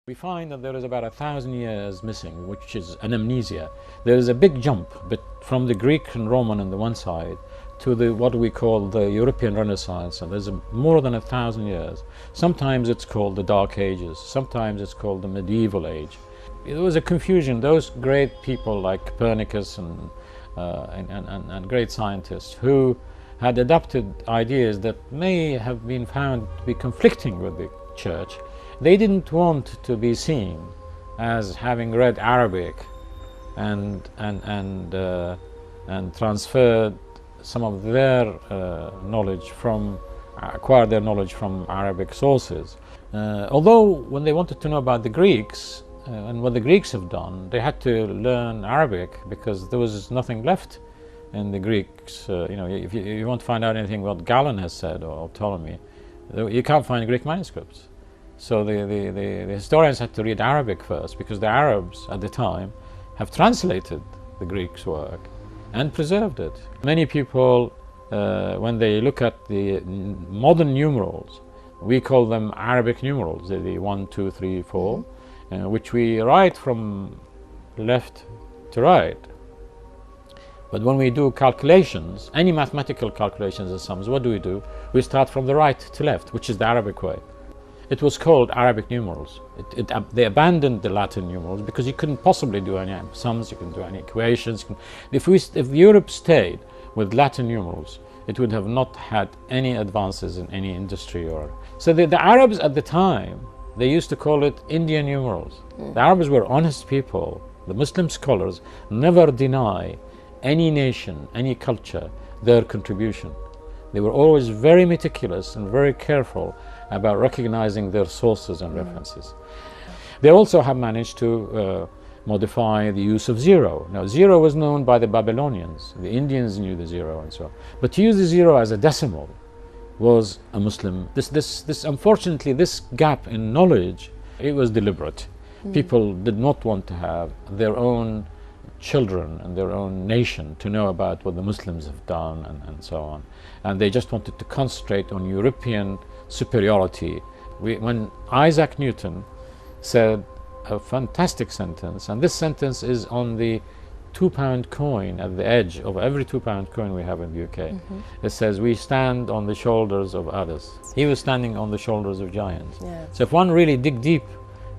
We find that there is about 1,000 years missing, which is an amnesia. There is a big jump from the Greek and Roman on the one side to what we call the European Renaissance, and there's more than 1,000 years. Sometimes it's called the Dark Ages, sometimes it's called the Medieval Age. There was a confusion. Those great people like Copernicus and great scientists who had adopted ideas that may have been found to be conflicting with the Church, they didn't want to be seen as having read Arabic and transferred some of their knowledge acquired their knowledge from Arabic sources. Although when they wanted to know about the Greeks and what the Greeks have done, they had to learn Arabic because there was nothing left in the Greeks. If you want to find out anything what Galen has said or Ptolemy, you can't find Greek manuscripts. So the historians had to read Arabic first, because the Arabs at the time have translated the Greeks' work and preserved it. Many people, when they look at the modern numerals, we call them Arabic numerals, the 1, 2, 3, 4, which we write from left to right. But when we do calculations, any mathematical calculations and sums, what do? We start from the right to left, which is the Arabic way. It was called Arabic numerals. They abandoned the Latin numerals because you couldn't possibly do any sums, you couldn't do any equations. If Europe stayed with Latin numerals, it would have not had any advances in any industry. So the Arabs at the time, they used to call it Indian numerals. The Arabs were honest people. The Muslim scholars never deny any nation, any culture, their contribution. They were always very meticulous and very careful about recognizing their sources and references. They also have managed to modify the use of zero. Now, zero was known by the Babylonians. The Indians knew the zero and so on. But to use the zero as a decimal was a Muslim. Unfortunately, this gap in knowledge, it was deliberate. People did not want to have their own children and their own nation to know about what the Muslims have done and so on. And they just wanted to concentrate on European superiority. When Isaac Newton said a fantastic sentence, and this sentence is on the £2 coin at the edge of every £2 coin we have in the UK. It says, "We stand on the shoulders of others." He was standing on the shoulders of giants. Yeah. So if one really dig deep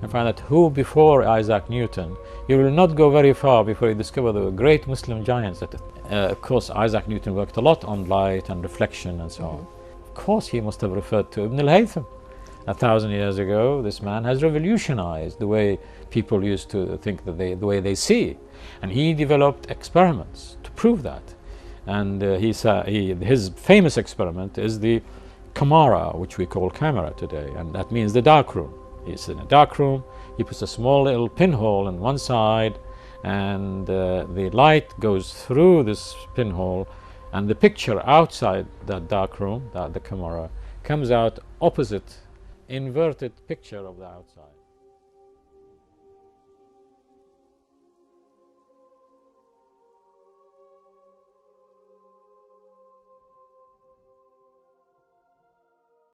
and find out who before Isaac Newton, you will not go very far before you discover the great Muslim giants. Of course, Isaac Newton worked a lot on light and reflection and so on. Of course, he must have referred to Ibn al-Haytham. 1,000 years ago, this man has revolutionized the way people used to think, the way they see. And he developed experiments to prove that. And his famous experiment is the Kamara, which we call camera today, and that means the dark room. He's in a dark room, he puts a small little pinhole on one side, and the light goes through this pinhole, and the picture outside that dark room, the camera, comes out opposite, inverted picture of the outside.